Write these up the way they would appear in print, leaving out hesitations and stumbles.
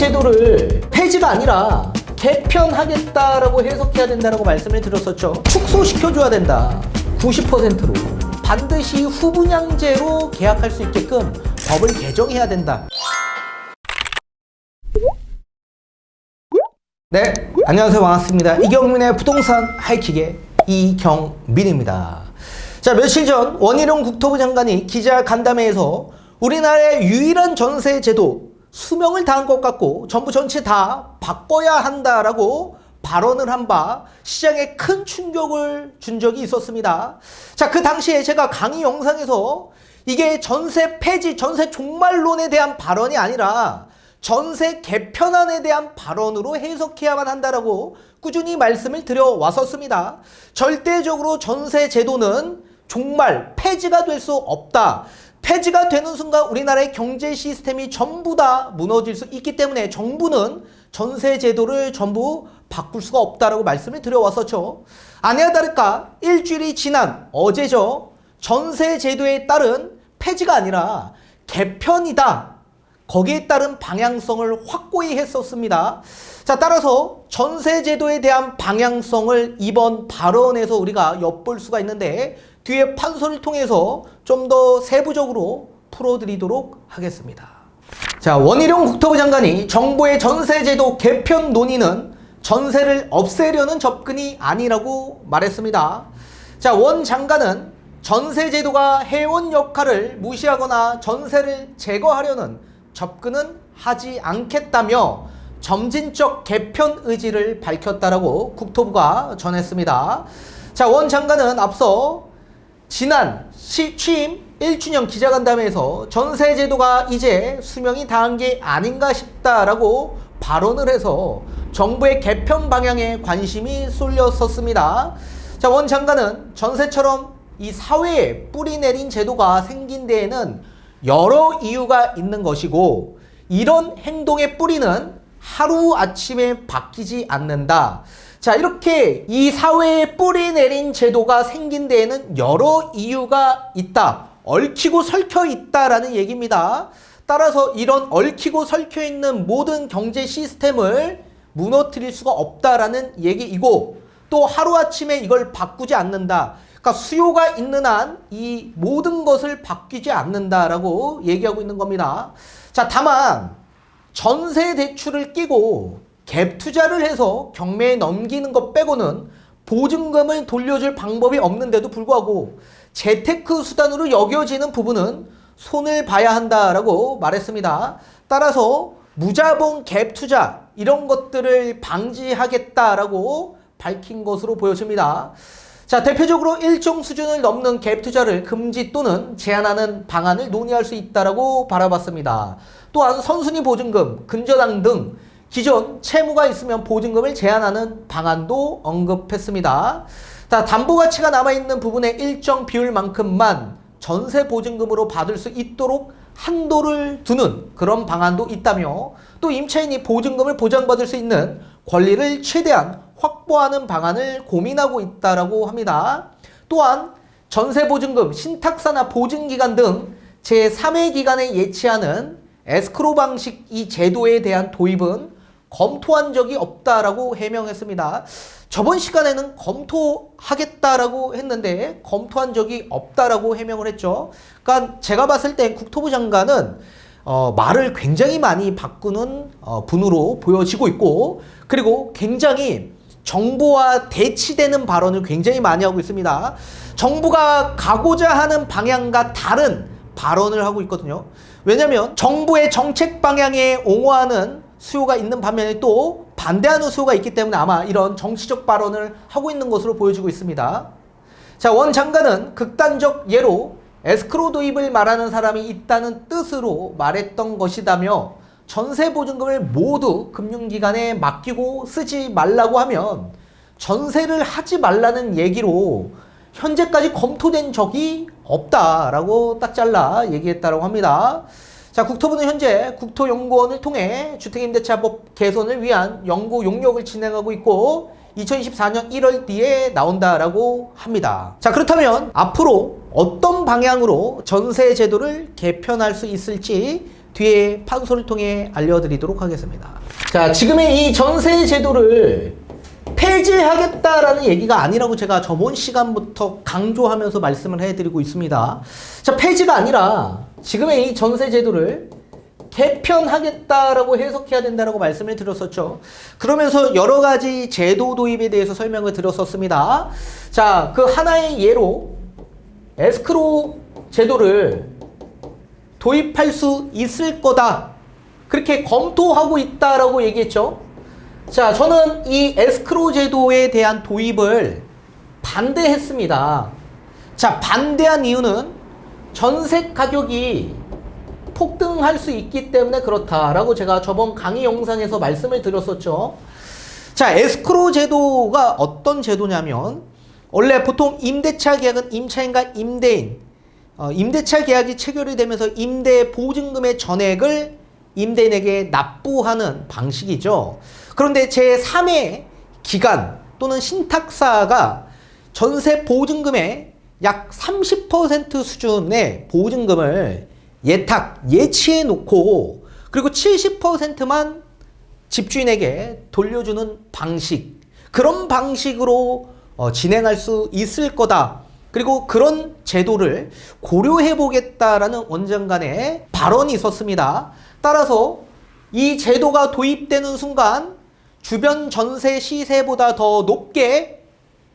제도를 폐지가 아니라 개편하겠다라고 해석해야 된다라고 말씀을 드렸었죠. 축소시켜줘야 된다. 90%로. 반드시 후분양제로 계약할 수 있게끔 법을 개정해야 된다. 네, 안녕하세요. 반갑습니다. 이경민의 부동산 하이킥의 이경민입니다. 자, 며칠 전 원희룡 국토부 장관이 기자간담회에서 우리나라의 유일한 전세 제도 수명을 다한 것 같고 정부 전체 다 바꿔야 한다라고 발언을 한 바 시장에 큰 충격을 준 적이 있었습니다. 자, 그 당시에 제가 강의 영상에서 이게 전세 폐지, 전세 종말론에 대한 발언이 아니라 전세 개편안에 대한 발언으로 해석해야만 한다라고 꾸준히 말씀을 드려왔었습니다. 절대적으로 전세 제도는 종말, 폐지가 될 수 없다. 폐지가 되는 순간 우리나라의 경제 시스템이 전부 다 무너질 수 있기 때문에 정부는 전세 제도를 전부 바꿀 수가 없다라고 말씀을 드려왔었죠. 아니나 다를까 일주일이 지난 어제죠. 전세 제도에 따른 폐지가 아니라 개편이다. 거기에 따른 방향성을 확고히 했었습니다. 자, 따라서 전세 제도에 대한 방향성을 이번 발언에서 우리가 엿볼 수가 있는데 뒤에 판서를 통해서 좀 더 세부적으로 풀어드리도록 하겠습니다. 자, 원희룡 국토부 장관이 정부의 전세제도 개편 논의는 전세를 없애려는 접근이 아니라고 말했습니다. 자, 원 장관은 전세제도가 해온 역할을 무시하거나 전세를 제거하려는 접근은 하지 않겠다며 점진적 개편 의지를 밝혔다라고 국토부가 전했습니다. 자, 원 장관은 앞서 지난 취임 1주년 기자간담회에서 전세제도가 이제 수명이 다한 게 아닌가 싶다라고 발언을 해서 정부의 개편 방향에 관심이 쏠렸었습니다. 자, 원 장관은 전세처럼 이 사회에 뿌리 내린 제도가 생긴 데에는 여러 이유가 있는 것이고 이런 행동의 뿌리는 하루아침에 바뀌지 않는다. 자, 이렇게 이 사회에 뿌리 내린 제도가 생긴 데에는 여러 이유가 있다. 얽히고 설켜 있다라는 얘기입니다. 따라서 이런 얽히고 설켜 있는 모든 경제 시스템을 무너뜨릴 수가 없다라는 얘기이고 또 하루아침에 이걸 바꾸지 않는다. 그러니까 수요가 있는 한 이 모든 것을 바뀌지 않는다라고 얘기하고 있는 겁니다. 자, 다만 전세 대출을 끼고 갭 투자를 해서 경매에 넘기는 것 빼고는 보증금을 돌려줄 방법이 없는데도 불구하고 재테크 수단으로 여겨지는 부분은 손을 봐야 한다라고 말했습니다. 따라서 무자본 갭 투자 이런 것들을 방지하겠다라고 밝힌 것으로 보여집니다. 자, 대표적으로 일정 수준을 넘는 갭 투자를 금지 또는 제한하는 방안을 논의할 수 있다라고 바라봤습니다. 또한 선순위 보증금, 근저당 등 기존 채무가 있으면 보증금을 제한하는 방안도 언급했습니다. 담보가치가 남아있는 부분의 일정 비율만큼만 전세 보증금으로 받을 수 있도록 한도를 두는 그런 방안도 있다며 또 임차인이 보증금을 보장받을 수 있는 권리를 최대한 확보하는 방안을 고민하고 있다라고 합니다. 또한 전세보증금, 신탁사나 보증기간 등 제3의 기간에 예치하는 에스크로 방식 이 제도에 대한 도입은 검토한 적이 없다라고 해명했습니다. 저번 시간에는 검토하겠다라고 했는데 검토한 적이 없다라고 해명을 했죠. 그러니까 제가 봤을 때 국토부 장관은 말을 굉장히 많이 바꾸는 분으로 보여지고 있고 그리고 굉장히 정부와 대치되는 발언을 굉장히 많이 하고 있습니다. 정부가 가고자 하는 방향과 다른 발언을 하고 있거든요. 왜냐하면 정부의 정책 방향에 옹호하는 수요가 있는 반면에 또 반대하는 수요가 있기 때문에 아마 이런 정치적 발언을 하고 있는 것으로 보여지고 있습니다. 자, 원 장관은 극단적 예로 에스크로 도입을 말하는 사람이 있다는 뜻으로 말했던 것이다며 전세 보증금을 모두 금융기관에 맡기고 쓰지 말라고 하면 전세를 하지 말라는 얘기로 현재까지 검토된 적이 없다라고 딱 잘라 얘기했다고 합니다. 자, 국토부는 현재 국토연구원을 통해 주택임대차법 개선을 위한 연구 용역을 진행하고 있고 2024년 1월 뒤에 나온다라고 합니다. 자, 그렇다면 앞으로 어떤 방향으로 전세 제도를 개편할 수 있을지 뒤에 판소를 통해 알려드리도록 하겠습니다. 자, 지금의 이 전세 제도를 폐지하겠다라는 얘기가 아니라고 제가 저번 시간부터 강조하면서 말씀을 해드리고 있습니다. 자, 폐지가 아니라 지금의 이 전세 제도를 개편하겠다라고 해석해야 된다라고 말씀을 드렸었죠. 그러면서 여러 가지 제도 도입에 대해서 설명을 드렸었습니다. 자, 그 하나의 예로 에스크로 제도를 도입할 수 있을 거다, 그렇게 검토하고 있다라고 얘기했죠. 자, 저는 이 에스크로 제도에 대한 도입을 반대했습니다. 자, 반대한 이유는 전세 가격이 폭등할 수 있기 때문에 그렇다라고 제가 저번 강의 영상에서 말씀을 드렸었죠. 자, 에스크로 제도가 어떤 제도냐면, 원래 보통 임대차 계약은 임차인과 임대인, 임대차 계약이 체결이 되면서 임대 보증금의 전액을 임대인에게 납부하는 방식이죠. 그런데 제3의 기관 또는 신탁사가 전세 보증금의 약 30% 수준의 보증금을 예치해 놓고, 그리고 70%만 집주인에게 돌려주는 방식, 그런 방식으로 진행할 수 있을 거다. 그리고 그런 제도를 고려해 보겠다라는 원장 간의 발언이 있었습니다. 따라서 이 제도가 도입되는 순간 주변 전세 시세보다 더 높게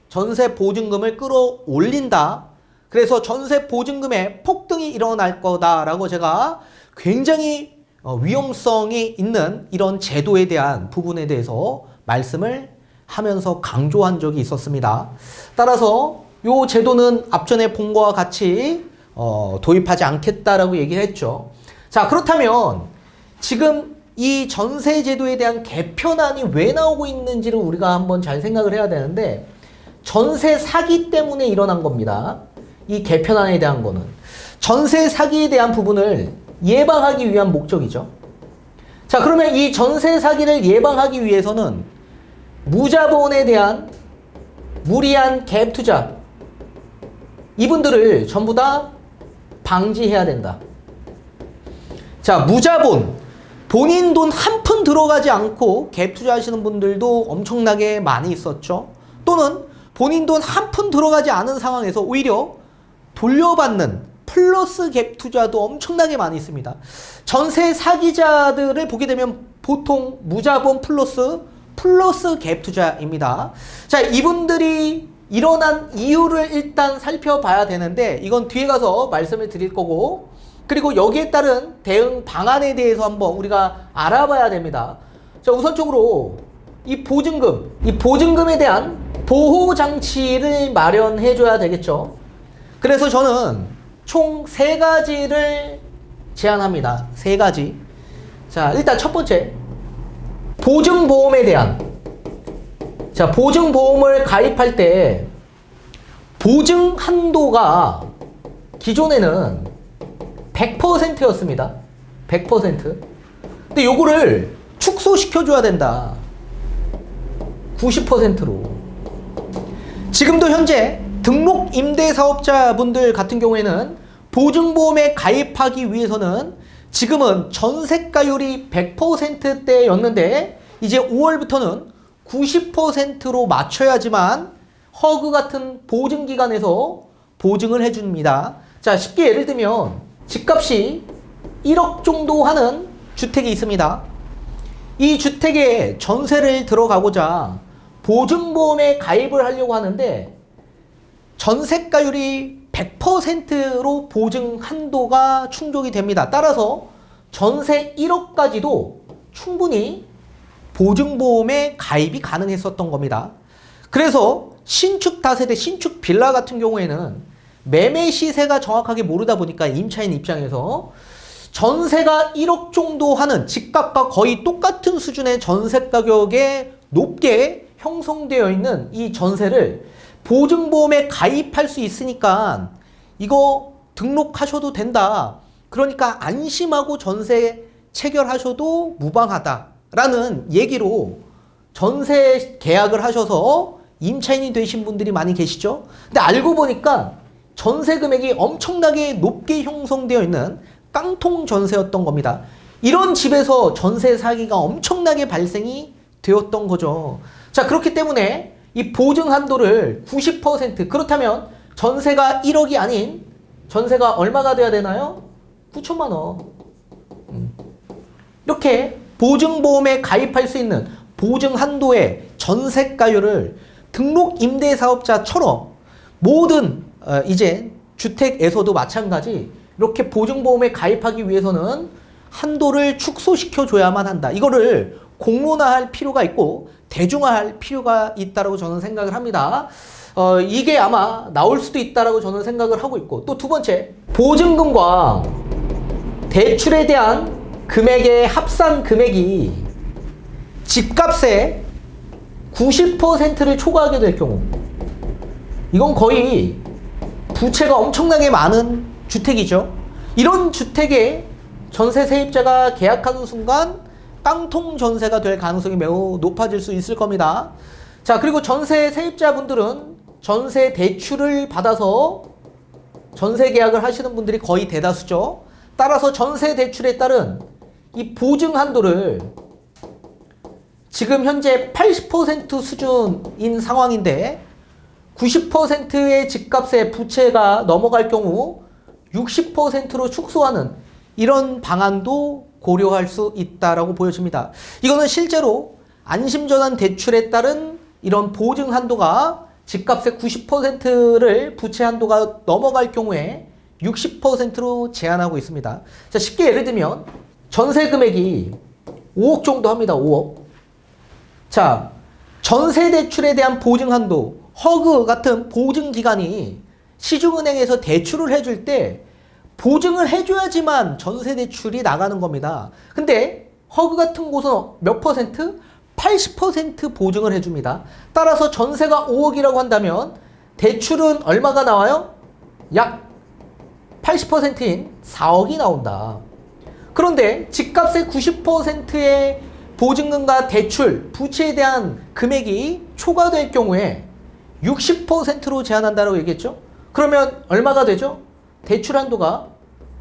전세 보증금을 끌어올린다. 그래서 전세 보증금에 폭등이 일어날 거다라고 제가 굉장히 위험성이 있는 이런 제도에 대한 부분에 대해서 말씀을 하면서 강조한 적이 있었습니다. 따라서 이 제도는 앞전에 본 거와 같이 도입하지 않겠다라고 얘기를 했죠. 자, 그렇다면 지금 이 전세 제도에 대한 개편안이 왜 나오고 있는지를 우리가 한번 잘 생각을 해야 되는데, 전세 사기 때문에 일어난 겁니다. 이 개편안에 대한 거는 전세 사기에 대한 부분을 예방하기 위한 목적이죠. 자, 그러면 이 전세 사기를 예방하기 위해서는 무자본에 대한 무리한 갭 투자, 이분들을 전부 다 방지해야 된다. 자, 무자본, 본인 돈 한 푼 들어가지 않고 갭 투자하시는 분들도 엄청나게 많이 있었죠. 또는 본인 돈 한 푼 들어가지 않은 상황에서 오히려 돌려받는 플러스 갭 투자도 엄청나게 많이 있습니다. 전세 사기자들을 보게 되면 보통 무자본 플러스 갭 투자입니다. 자, 이분들이 일어난 이유를 일단 살펴봐야 되는데, 이건 뒤에 가서 말씀을 드릴 거고, 그리고 여기에 따른 대응 방안에 대해서 한번 우리가 알아봐야 됩니다. 자, 우선적으로 이 보증금에 대한 보호 장치를 마련해 줘야 되겠죠. 그래서 저는 총 3가지를 제안합니다. 3가지. 자, 일단 첫 번째, 보증보험에 대한, 자, 보증보험을 가입할 때 보증 한도가 기존에는 100%였습니다. 100%. 근데 요거를 축소시켜줘야 된다. 90%로. 지금도 현재 등록 임대사업자분들 같은 경우에는 보증보험에 가입하기 위해서는 지금은 전세가율이 100%대였는데 이제 5월부터는 90%로 맞춰야지만 허그 같은 보증기관에서 보증을 해줍니다. 자, 쉽게 예를 들면 집값이 1억 정도 하는 주택이 있습니다. 이 주택에 전세를 들어가고자 보증보험에 가입을 하려고 하는데 전세가율이 100%로 보증 한도가 충족이 됩니다. 따라서 전세 1억까지도 충분히 보증보험에 가입이 가능했었던 겁니다. 그래서 신축 다세대, 신축 빌라 같은 경우에는 매매 시세가 정확하게 모르다 보니까 임차인 입장에서 전세가 1억 정도 하는 집값과 거의 똑같은 수준의 전세 가격에 높게 형성되어 있는 이 전세를 보증보험에 가입할 수 있으니까 이거 등록하셔도 된다. 그러니까 안심하고 전세 체결하셔도 무방하다라는 얘기로 전세 계약을 하셔서 임차인이 되신 분들이 많이 계시죠. 근데 알고 보니까 전세 금액이 엄청나게 높게 형성되어 있는 깡통 전세였던 겁니다. 이런 집에서 전세 사기가 엄청나게 발생이 되었던 거죠. 자, 그렇기 때문에 이 보증 한도를 90%, 그렇다면 전세가 1억이 아닌 전세가 얼마가 돼야 되나요? 9천만 원. 이렇게 보증보험에 가입할 수 있는 보증 한도의 전세가율을 등록 임대사업자처럼 모든 이제 주택에서도 마찬가지 이렇게 보증보험에 가입하기 위해서는 한도를 축소시켜줘야만 한다. 이거를 공론화할 필요가 있고 대중화할 필요가 있다고 저는 생각을 합니다. 이게 아마 나올 수도 있다고 저는 생각을 하고 있고, 또 두 번째, 보증금과 대출에 대한 금액의 합산 금액이 집값의 90%를 초과하게 될 경우, 이건 거의 부채가 엄청나게 많은 주택이죠. 이런 주택에 전세 세입자가 계약하는 순간 깡통 전세가 될 가능성이 매우 높아질 수 있을 겁니다. 자, 그리고 전세 세입자분들은 전세 대출을 받아서 전세 계약을 하시는 분들이 거의 대다수죠. 따라서 전세 대출에 따른 이 보증 한도를 지금 현재 80% 수준인 상황인데 90%의 집값의 부채가 넘어갈 경우 60%로 축소하는 이런 방안도 고려할 수 있다라고 보여집니다. 이거는 실제로 안심전환 대출에 따른 이런 보증 한도가 집값의 90%를 부채 한도가 넘어갈 경우에 60%로 제한하고 있습니다. 자, 쉽게 예를 들면 전세 금액이 5억 정도 합니다. 5억. 자, 전세 대출에 대한 보증 한도, 허그 같은 보증 기관이 시중은행에서 대출을 해줄 때 보증을 해줘야지만 전세 대출이 나가는 겁니다. 근데 허그 같은 곳은 몇 퍼센트? 80% 보증을 해줍니다. 따라서 전세가 5억이라고 한다면 대출은 얼마가 나와요? 약 80%인 4억이 나온다. 그런데 집값의 90%의 보증금과 대출, 부채에 대한 금액이 초과될 경우에 60%로 제한한다고 얘기했죠? 그러면 얼마가 되죠? 대출 한도가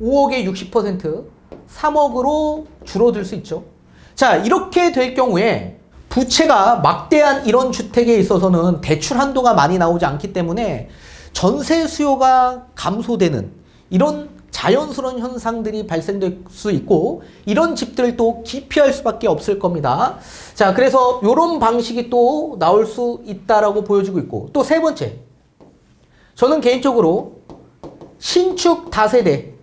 5억의 60%, 3억으로 줄어들 수 있죠. 자, 이렇게 될 경우에 부채가 막대한 이런 주택에 있어서는 대출 한도가 많이 나오지 않기 때문에 전세 수요가 감소되는 이런 자연스러운 현상들이 발생될 수 있고, 이런 집들을 또 기피할 수밖에 없을 겁니다. 자, 그래서 이런 방식이 또 나올 수 있다라고 보여지고 있고, 또 세 번째, 저는 개인적으로 신축 다세대,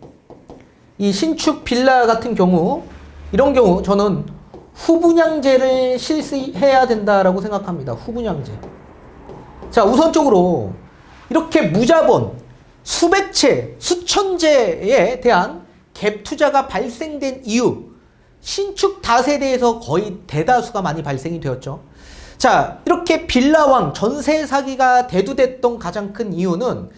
이 신축 빌라 같은 경우, 이런 경우 저는 후분양제를 실시해야 된다라고 생각합니다. 후분양제. 자, 우선적으로 이렇게 무자본 수백 채, 수천 채에 대한 갭 투자가 발생된 이유, 신축 다세대에서 거의 대다수가 많이 발생이 되었죠. 자, 이렇게 빌라왕 전세 사기가 대두됐던 가장 큰 이유는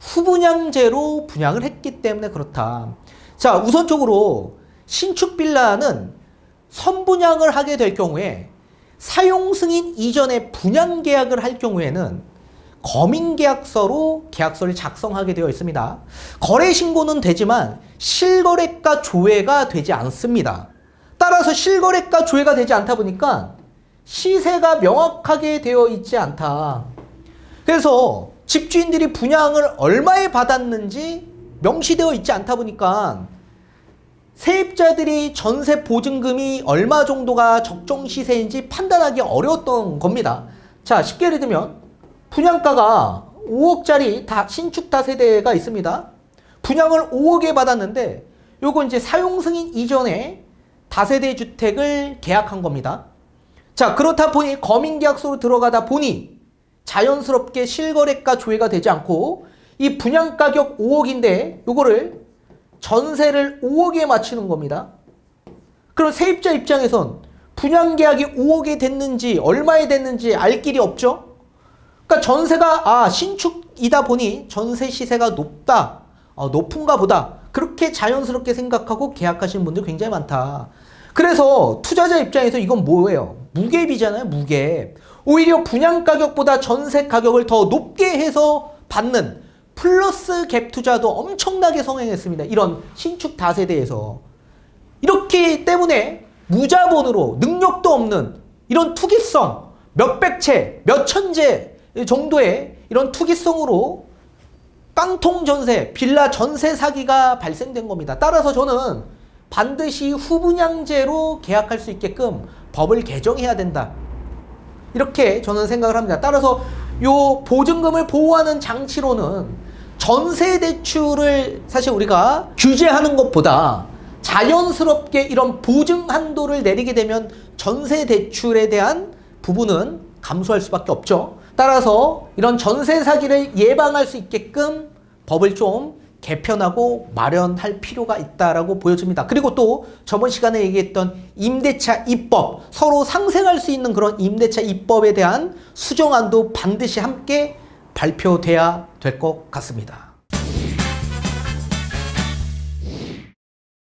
후분양제로 분양을 했기 때문에 그렇다. 자, 우선적으로 신축 빌라는 선분양을 하게 될 경우에 사용 승인 이전에 분양 계약을 할 경우에는 검인계약서로 계약서를 작성하게 되어 있습니다. 거래 신고는 되지만 실거래가 조회가 되지 않습니다. 따라서 실거래가 조회가 되지 않다 보니까 시세가 명확하게 되어 있지 않다. 그래서 집주인들이 분양을 얼마에 받았는지 명시되어 있지 않다 보니까 세입자들이 전세 보증금이 얼마 정도가 적정 시세인지 판단하기 어려웠던 겁니다. 자, 쉽게 예를 들면 분양가가 5억짜리 신축 다세대가 있습니다. 분양을 5억에 받았는데 요거 이제 사용 승인 이전에 다세대 주택을 계약한 겁니다. 자, 그렇다 보니 검인계약서로 들어가다 보니 자연스럽게 실거래가 조회가 되지 않고 이 분양가격 5억인데 요거를 전세를 5억에 맞추는 겁니다. 그럼 세입자 입장에선 분양계약이 5억에 됐는지 얼마에 됐는지 알 길이 없죠. 그러니까 전세가 신축이다 보니 전세 시세가 높다, 높은가 보다, 그렇게 자연스럽게 생각하고 계약하시는 분들 굉장히 많다. 그래서 투자자 입장에서 이건 뭐예요? 무갭이잖아요. 무갭. 오히려 분양 가격보다 전세 가격을 더 높게 해서 받는 플러스 갭 투자도 엄청나게 성행했습니다. 이런 신축 다세대에서. 이렇기 때문에 무자본으로 능력도 없는 이런 투기성, 몇백 채, 몇천 채 정도의 이런 투기성으로 깡통 전세, 빌라 전세 사기가 발생된 겁니다. 따라서 저는 반드시 후분양제로 계약할 수 있게끔 법을 개정해야 된다. 이렇게 저는 생각을 합니다. 따라서 요 보증금을 보호하는 장치로는 전세 대출을 사실 우리가 규제하는 것보다 자연스럽게 이런 보증 한도를 내리게 되면 전세 대출에 대한 부분은 감소할 수밖에 없죠. 따라서 이런 전세 사기를 예방할 수 있게끔 법을 좀 개편하고 마련할 필요가 있다라고 보여집니다. 그리고 또 저번 시간에 얘기했던 임대차 입법, 서로 상생할 수 있는 그런 임대차 입법에 대한 수정안도 반드시 함께 발표돼야 될 것 같습니다.